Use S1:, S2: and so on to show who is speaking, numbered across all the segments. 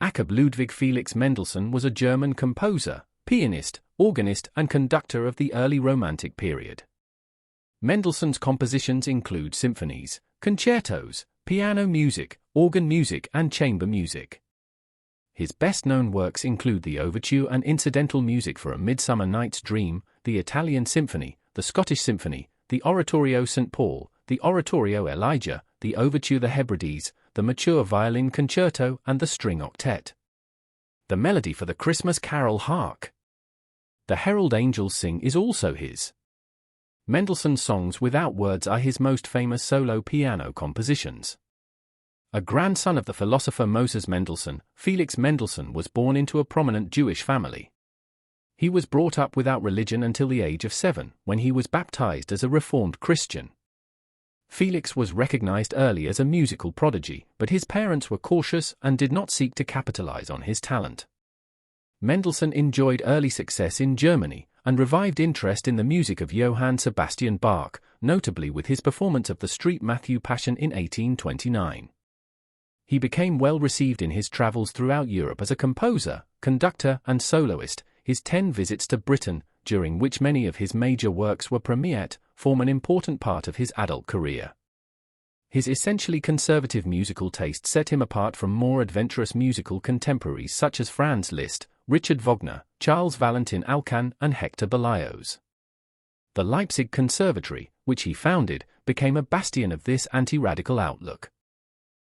S1: Jakob Ludwig Felix Mendelssohn was a German composer, pianist, organist and conductor of the early Romantic period. Mendelssohn's compositions include symphonies, concertos, piano music, organ music and chamber music. His best-known works include the overture and incidental music for A Midsummer Night's Dream, the Italian Symphony, the Scottish Symphony, the oratorio St. Paul, the oratorio Elijah, the overture The Hebrides, the mature Violin Concerto and the String Octet. The melody for the Christmas carol Hark. The Herald Angels Sing is also his. Mendelssohn's songs without words are his most famous solo piano compositions. A grandson of the philosopher Moses Mendelssohn, Felix Mendelssohn was born into a prominent Jewish family. He was brought up without religion until the age of 7, when he was baptized as a Reformed Christian. Felix was recognized early as a musical prodigy, but his parents were cautious and did not seek to capitalize on his talent. Mendelssohn enjoyed early success in Germany, and revived interest in the music of Johann Sebastian Bach, notably with his performance of the Street Matthew Passion in 1829. He became well received in his travels throughout Europe as a composer, conductor and soloist. His 10 visits to Britain, during which many of his major works were premiered, form an important part of his adult career. His essentially conservative musical taste set him apart from more adventurous musical contemporaries such as Franz Liszt, Richard Wagner, Charles Valentin Alkan and Hector Berlioz. The Leipzig Conservatory, which he founded, became a bastion of this anti-radical outlook.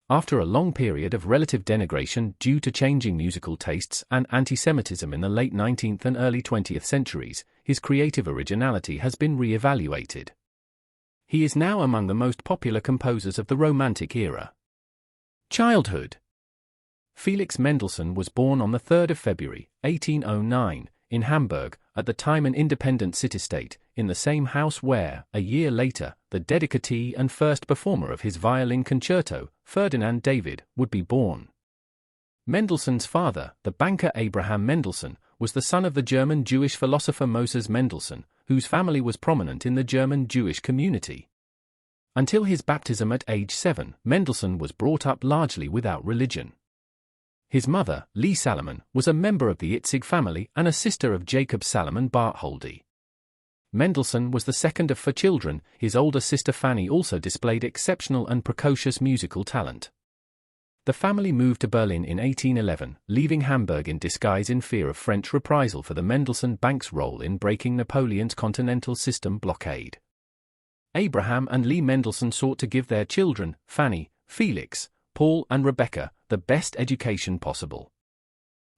S1: After a long period of relative denigration due to changing musical tastes and anti-Semitism in the late 19th and early 20th centuries, his creative originality has been re-evaluated. He is now among the most popular composers of the Romantic era. Childhood. Felix Mendelssohn was born on the 3rd of February, 1809, in Hamburg, at the time an independent city-state, in the same house where, a year later, the dedicatee and first performer of his Violin Concerto, Ferdinand David, would be born. Mendelssohn's father, the banker Abraham Mendelssohn, was the son of the German Jewish philosopher Moses Mendelssohn, whose family was prominent in the German Jewish community. Until his baptism at age 7, Mendelssohn was brought up largely without religion. His mother, Lee Salomon, was a member of the Itzig family and a sister of Jacob Salomon Bartholdy. Mendelssohn was the second of 4 children. His older sister Fanny also displayed exceptional and precocious musical talent. The family moved to Berlin in 1811, leaving Hamburg in disguise in fear of French reprisal for the Mendelssohn Bank's role in breaking Napoleon's continental system blockade. Abraham and Lee Mendelssohn sought to give their children, Fanny, Felix, Paul and Rebecca, the best education possible.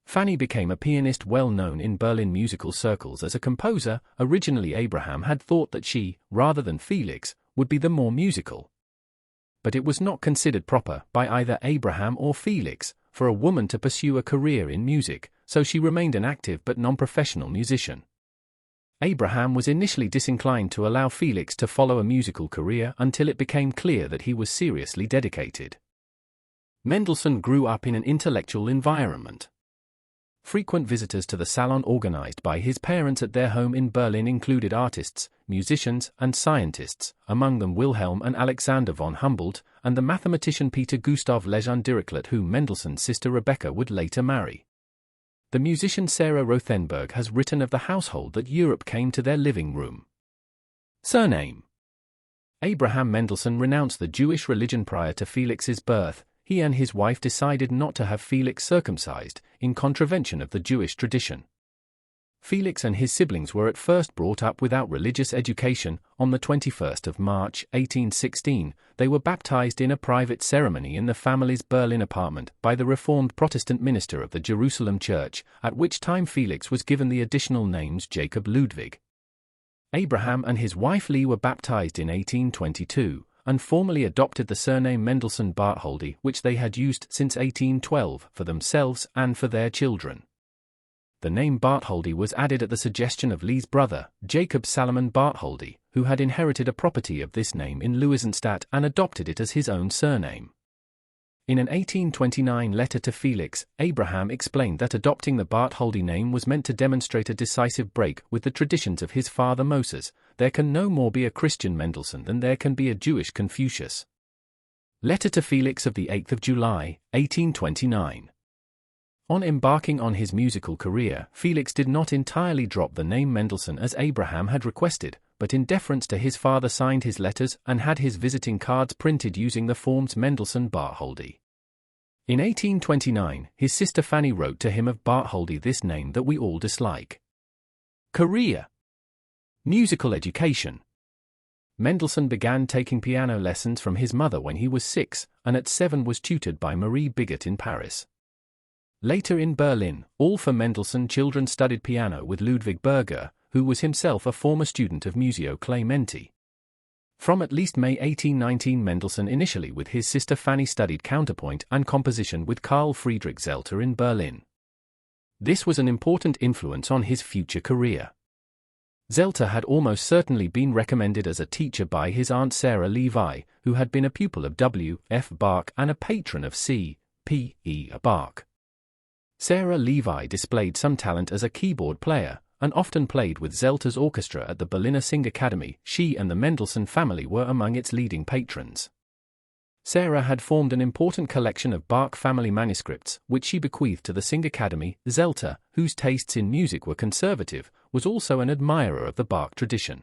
S1: Fanny became a pianist well known in Berlin musical circles as a composer. Originally Abraham had thought that she, rather than Felix, would be the more musical. But it was not considered proper by either Abraham or Felix for a woman to pursue a career in music, so she remained an active but non-professional musician. Abraham was initially disinclined to allow Felix to follow a musical career until it became clear that he was seriously dedicated. Mendelssohn grew up in an intellectual environment. Frequent visitors to the salon organized by his parents at their home in Berlin included artists, musicians, and scientists, among them Wilhelm and Alexander von Humboldt, and the mathematician Peter Gustav Lejeune Dirichlet, whom Mendelssohn's sister Rebecca would later marry. The musician Sarah Rothenberg has written of the household that Europe came to their living room. Surname. Abraham Mendelssohn renounced the Jewish religion prior to Felix's birth. He and his wife decided not to have Felix circumcised, in contravention of the Jewish tradition. Felix and his siblings were at first brought up without religious education. On the 21st of March, 1816, they were baptized in a private ceremony in the family's Berlin apartment by the Reformed Protestant minister of the Jerusalem Church, at which time Felix was given the additional names Jakob Ludwig. Abraham and his wife Lee were baptized in 1822. And formally adopted the surname Mendelssohn Bartholdy, which they had used since 1812 for themselves and for their children. The name Bartholdy was added at the suggestion of Lee's brother, Jacob Salomon Bartholdy, who had inherited a property of this name in Louisenstadt and adopted it as his own surname. In an 1829 letter to Felix, Abraham explained that adopting the Bartholdy name was meant to demonstrate a decisive break with the traditions of his father Moses. There can no more be a Christian Mendelssohn than there can be a Jewish Confucius. Letter to Felix of the 8th of July, 1829. On embarking on his musical career, Felix did not entirely drop the name Mendelssohn as Abraham had requested, but in deference to his father signed his letters and had his visiting cards printed using the forms Mendelssohn Bartholdy. In 1829, his sister Fanny wrote to him of Bartholdy this name that we all dislike. Career. Musical education. Mendelssohn began taking piano lessons from his mother when he was 6, and at 7 was tutored by Marie Bigot in Paris. Later in Berlin, all for Mendelssohn children studied piano with Ludwig Berger, who was himself a former student of Museo Clementi. From at least May 1819, Mendelssohn initially with his sister Fanny studied counterpoint and composition with Carl Friedrich Zelter in Berlin. This was an important influence on his future career. Zelter had almost certainly been recommended as a teacher by his aunt Sarah Levi, who had been a pupil of W. F. Bach and a patron of C. P. E. Bach. Sarah Levi displayed some talent as a keyboard player, and often played with Zelter's orchestra at the Berliner Singakademie. She and the Mendelssohn family were among its leading patrons. Sarah had formed an important collection of Bach family manuscripts, which she bequeathed to the Singakademie. Zelter, whose tastes in music were conservative, was also an admirer of the Bach tradition.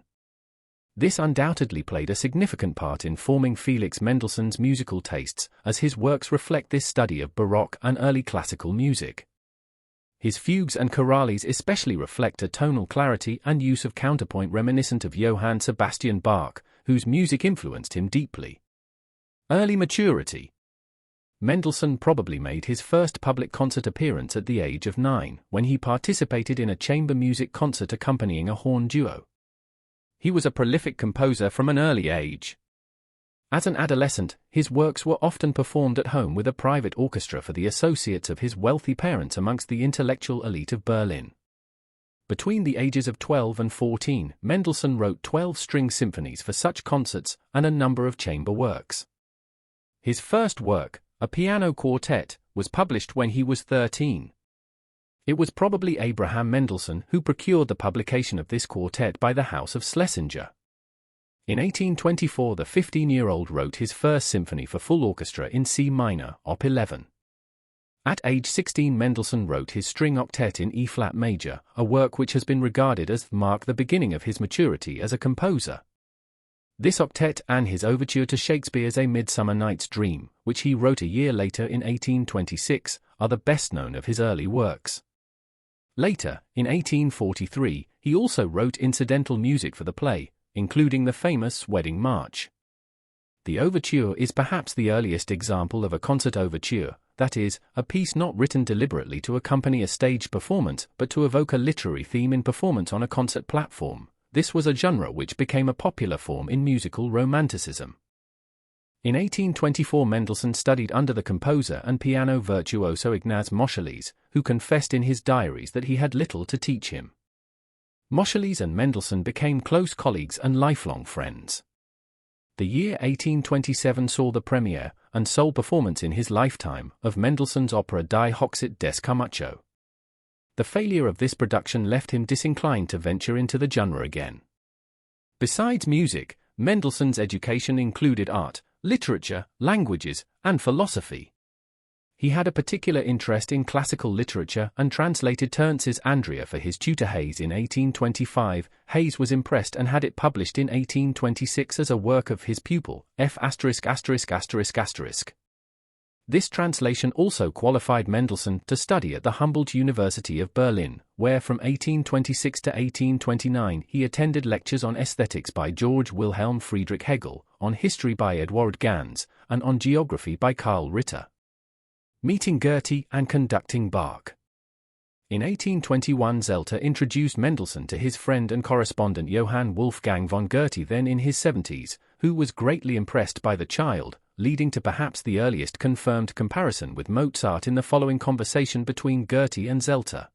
S1: This undoubtedly played a significant part in forming Felix Mendelssohn's musical tastes, as his works reflect this study of Baroque and early classical music. His fugues and chorales especially reflect a tonal clarity and use of counterpoint reminiscent of Johann Sebastian Bach, whose music influenced him deeply. Early maturity. Mendelssohn probably made his first public concert appearance at the age of 9, when he participated in a chamber music concert accompanying a horn duo. He was a prolific composer from an early age. As an adolescent, his works were often performed at home with a private orchestra for the associates of his wealthy parents amongst the intellectual elite of Berlin. Between the ages of 12 and 14, Mendelssohn wrote 12 string symphonies for such concerts and a number of chamber works. His first work, a piano quartet, was published when he was 13. It was probably Abraham Mendelssohn who procured the publication of this quartet by the House of Schlesinger. In 1824, the 15-year-old wrote his first symphony for full orchestra in C minor, Op. 11. At age 16, Mendelssohn wrote his String Octet in E-flat major, a work which has been regarded as the beginning of his maturity as a composer. This octet and his overture to Shakespeare's A Midsummer Night's Dream, which he wrote a year later in 1826, are the best known of his early works. Later, in 1843, he also wrote incidental music for the play, including the famous Wedding March. The overture is perhaps the earliest example of a concert overture, that is, a piece not written deliberately to accompany a stage performance but to evoke a literary theme in performance on a concert platform. This was a genre which became a popular form in musical romanticism. In 1824, Mendelssohn studied under the composer and piano virtuoso Ignaz Moscheles, who confessed in his diaries that he had little to teach him. Moscheles and Mendelssohn became close colleagues and lifelong friends. The year 1827 saw the premiere, and sole performance in his lifetime, of Mendelssohn's opera Die Hochzeit des Camacho. The failure of this production left him disinclined to venture into the genre again. Besides music, Mendelssohn's education included art, literature, languages, and philosophy. He had a particular interest in classical literature and translated Terence's Andria for his tutor Hayes in 1825. Hayes was impressed and had it published in 1826 as a work of his pupil, F*********. This translation also qualified Mendelssohn to study at the Humboldt University of Berlin, where from 1826 to 1829 he attended lectures on aesthetics by Georg Wilhelm Friedrich Hegel, on history by Eduard Ganz, and on geography by Karl Ritter. Meeting Goethe and conducting Bach. In 1821, Zelter introduced Mendelssohn to his friend and correspondent Johann Wolfgang von Goethe, then in his 70s, who was greatly impressed by the child, leading to perhaps the earliest confirmed comparison with Mozart in the following conversation between Goethe and Zelter.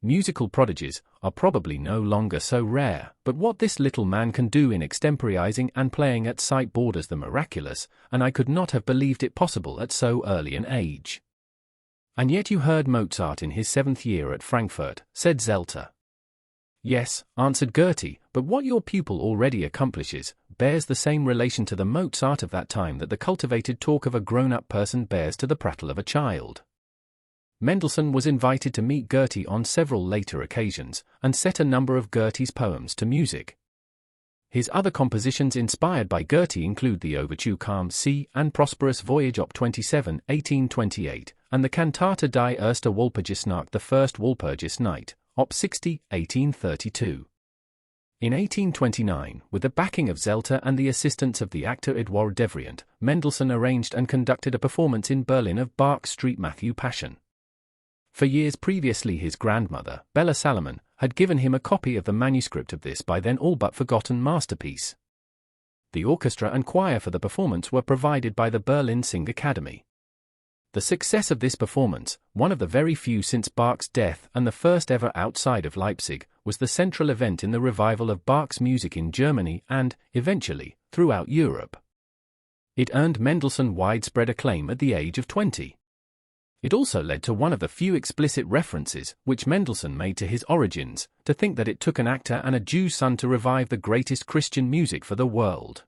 S1: Musical prodigies are probably no longer so rare, but what this little man can do in extemporizing and playing at sight borders the miraculous, and I could not have believed it possible at so early an age. And yet you heard Mozart in his 7th year at Frankfurt, said Zelter. Yes, answered Goethe, but what your pupil already accomplishes bears the same relation to the Mozart of that time that the cultivated talk of a grown-up person bears to the prattle of a child. Mendelssohn was invited to meet Goethe on several later occasions, and set a number of Goethe's poems to music. His other compositions inspired by Goethe include the overture Calm Sea and Prosperous Voyage Op. 27, 1828, and the Cantata die Erste Walpurgisnacht, the First Walpurgis Night, Op. 60, 1832. In 1829, with the backing of Zelter and the assistance of the actor Edouard Devrient, Mendelssohn arranged and conducted a performance in Berlin of Bach's Street Matthew Passion. For years previously, his grandmother, Bella Salomon, had given him a copy of the manuscript of this by then all but forgotten masterpiece. The orchestra and choir for the performance were provided by the Berlin Sing Academy. The success of this performance, one of the very few since Bach's death and the first ever outside of Leipzig, was the central event in the revival of Bach's music in Germany and, eventually, throughout Europe. It earned Mendelssohn widespread acclaim at the age of 20. It also led to one of the few explicit references which Mendelssohn made to his origins, to think that it took an actor and a Jew's son to revive the greatest Christian music for the world.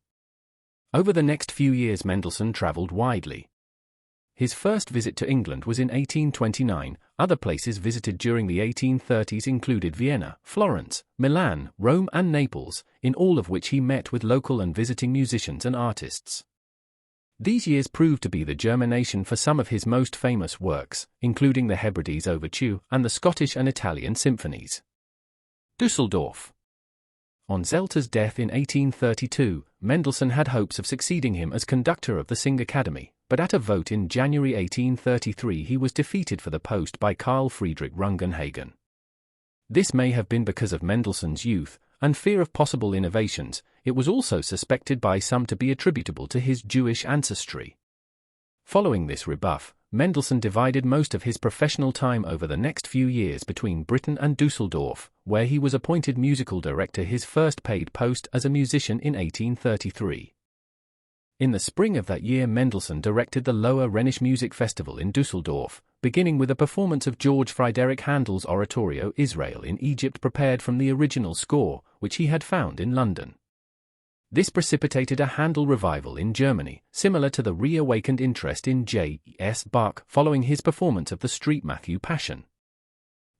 S1: Over the next few years Mendelssohn traveled widely. His first visit to England was in 1829. Other places visited during the 1830s included Vienna, Florence, Milan, Rome and Naples, in all of which he met with local and visiting musicians and artists. These years proved to be the germination for some of his most famous works, including the Hebrides Overture and the Scottish and Italian Symphonies. Düsseldorf. On Zelter's death in 1832, Mendelssohn had hopes of succeeding him as conductor of the Sing Academy, but at a vote in January 1833 he was defeated for the post by Carl Friedrich Rungenhagen. This may have been because of Mendelssohn's youth and fear of possible innovations. It was also suspected by some to be attributable to his Jewish ancestry. Following this rebuff, Mendelssohn divided most of his professional time over the next few years between Britain and Düsseldorf, where he was appointed musical director, his first paid post as a musician, in 1833. In the spring of that year Mendelssohn directed the Lower Rhenish Music Festival in Düsseldorf, beginning with a performance of George Friedrich Handel's oratorio Israel in Egypt, prepared from the original score, which he had found in London. This precipitated a Handel revival in Germany, similar to the reawakened interest in J.S. Bach following his performance of the Street Matthew Passion.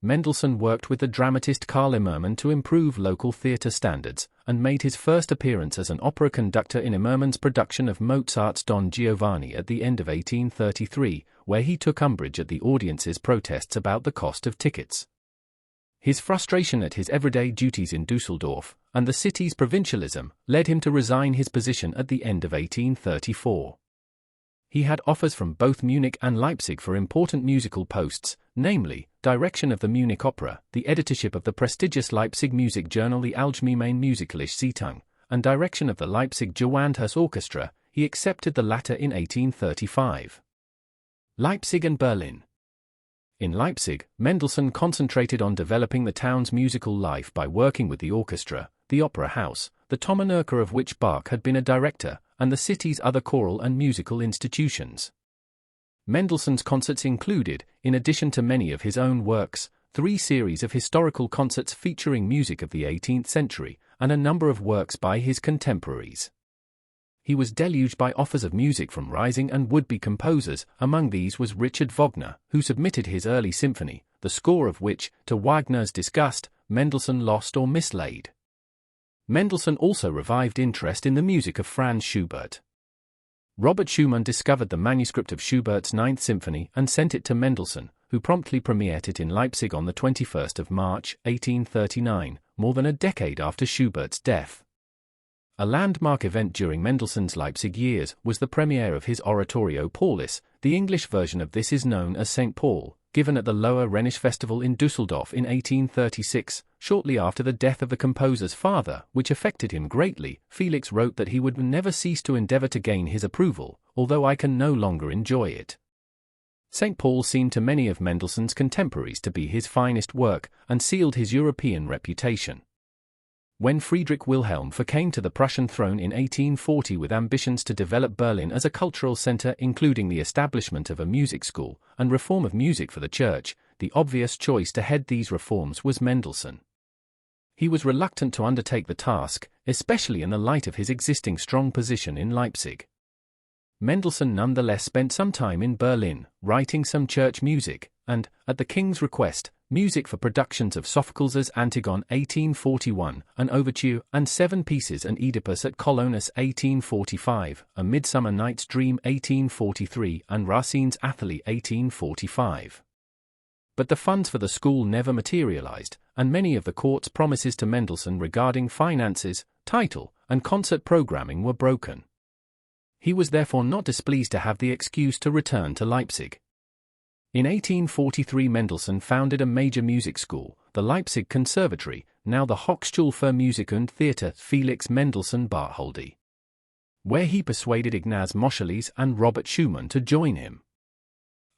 S1: Mendelssohn worked with the dramatist Karl Immermann to improve local theatre standards, and made his first appearance as an opera conductor in Immermann's production of Mozart's Don Giovanni at the end of 1833, where he took umbrage at the audience's protests about the cost of tickets. His frustration at his everyday duties in Düsseldorf, and the city's provincialism, led him to resign his position at the end of 1834. He had offers from both Munich and Leipzig for important musical posts, namely, direction of the Munich Opera, the editorship of the prestigious Leipzig music journal the Allgemeine Musikalische Zeitung, and direction of the Leipzig Gewandhaus Orchestra. He accepted the latter in 1835. Leipzig and Berlin. In Leipzig, Mendelssohn concentrated on developing the town's musical life by working with the orchestra, the opera house, the Thomanerchor of which Bach had been a director, and the city's other choral and musical institutions. Mendelssohn's concerts included, in addition to many of his own works, 3 series of historical concerts featuring music of the 18th century, and a number of works by his contemporaries. He was deluged by offers of music from rising and would-be composers. Among these was Richard Wagner, who submitted his early symphony, the score of which, to Wagner's disgust, Mendelssohn lost or mislaid. Mendelssohn also revived interest in the music of Franz Schubert. Robert Schumann discovered the manuscript of Schubert's Ninth Symphony and sent it to Mendelssohn, who promptly premiered it in Leipzig on the 21st of March, 1839, more than a decade after Schubert's death. A landmark event during Mendelssohn's Leipzig years was the premiere of his oratorio Paulus. The English version of this is known as St. Paul, given at the Lower Rhenish Festival in Düsseldorf in 1836, shortly after the death of the composer's father, which affected him greatly. Felix wrote that he would never cease to endeavor to gain his approval, although I can no longer enjoy it. St. Paul seemed to many of Mendelssohn's contemporaries to be his finest work, and sealed his European reputation. When Friedrich Wilhelm IV came to the Prussian throne in 1840 with ambitions to develop Berlin as a cultural center, including the establishment of a music school and reform of music for the church, the obvious choice to head these reforms was Mendelssohn. He was reluctant to undertake the task, especially in the light of his existing strong position in Leipzig. Mendelssohn nonetheless spent some time in Berlin, writing some church music, and, at the king's request, music for productions of Sophocles' Antigone 1841, an overture, and 7 pieces, an Oedipus at Colonus 1845, a Midsummer Night's Dream 1843, and Racine's Athalie 1845. But the funds for the school never materialized, and many of the court's promises to Mendelssohn regarding finances, title, and concert programming were broken. He was therefore not displeased to have the excuse to return to Leipzig. In 1843 Mendelssohn founded a major music school, the Leipzig Conservatory, now the Hochschule für Musik und Theater Felix Mendelssohn Bartholdy, where he persuaded Ignaz Moscheles and Robert Schumann to join him.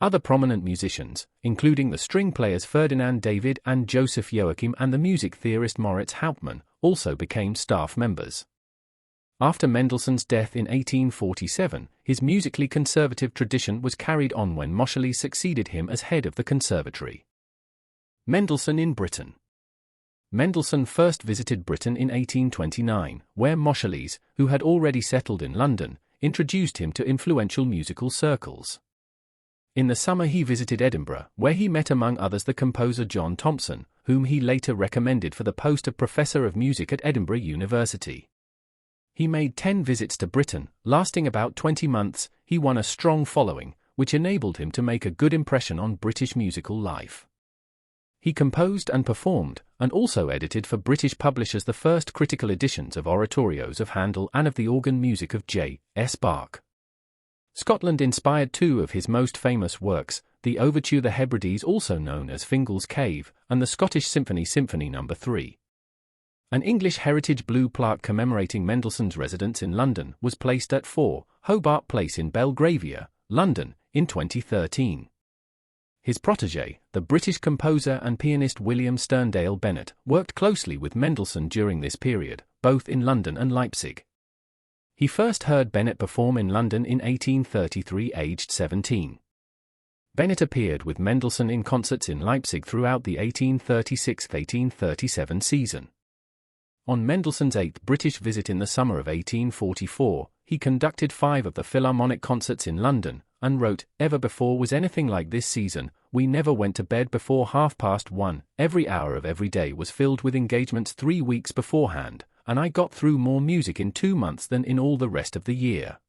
S1: Other prominent musicians, including the string players Ferdinand David and Joseph Joachim and the music theorist Moritz Hauptmann, also became staff members. After Mendelssohn's death in 1847, his musically conservative tradition was carried on when Moscheles succeeded him as head of the conservatory. Mendelssohn in Britain. Mendelssohn first visited Britain in 1829, where Moscheles, who had already settled in London, introduced him to influential musical circles. In the summer he visited Edinburgh, where he met among others the composer John Thompson, whom he later recommended for the post of Professor of Music at Edinburgh University. He made 10 visits to Britain, lasting about 20 months. He won a strong following, which enabled him to make a good impression on British musical life. He composed and performed, and also edited for British publishers the first critical editions of oratorios of Handel and of the organ music of J.S. Bach. Scotland inspired 2 of his most famous works, the overture The Hebrides, also known as Fingal's Cave, and the Scottish Symphony Symphony No. 3. An English Heritage Blue plaque commemorating Mendelssohn's residence in London was placed at 4 Hobart Place in Belgravia, London, in 2013. His protégé, the British composer and pianist William Sterndale Bennett, worked closely with Mendelssohn during this period, both in London and Leipzig. He first heard Bennett perform in London in 1833, aged 17. Bennett appeared with Mendelssohn in concerts in Leipzig throughout the 1836-1837 season. On Mendelssohn's 8th British visit in the summer of 1844, he conducted 5 of the Philharmonic concerts in London, and wrote, "Ever before was anything like this season, we never went to bed before 1:30. Every hour of every day was filled with engagements 3 weeks beforehand, and I got through more music in 2 months than in all the rest of the year."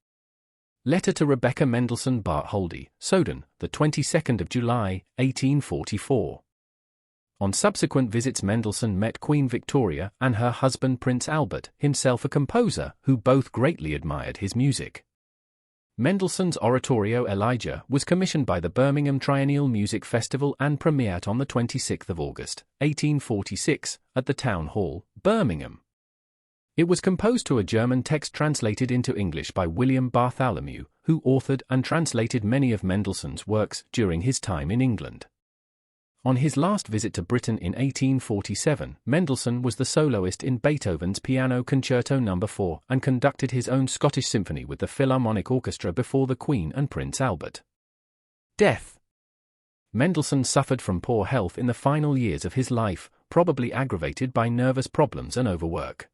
S1: Letter to Rebecca Mendelssohn Bartholdy, Soden, the 22nd of July, 1844. On subsequent visits Mendelssohn met Queen Victoria and her husband Prince Albert, himself a composer, who both greatly admired his music. Mendelssohn's oratorio Elijah was commissioned by the Birmingham Triennial Music Festival and premiered on the 26th of August, 1846, at the Town Hall, Birmingham. It was composed to a German text translated into English by William Bartholomew, who authored and translated many of Mendelssohn's works during his time in England. On his last visit to Britain in 1847, Mendelssohn was the soloist in Beethoven's Piano Concerto No. 4 and conducted his own Scottish Symphony with the Philharmonic Orchestra before the Queen and Prince Albert. Death. Mendelssohn suffered from poor health in the final years of his life, probably aggravated by nervous problems and overwork.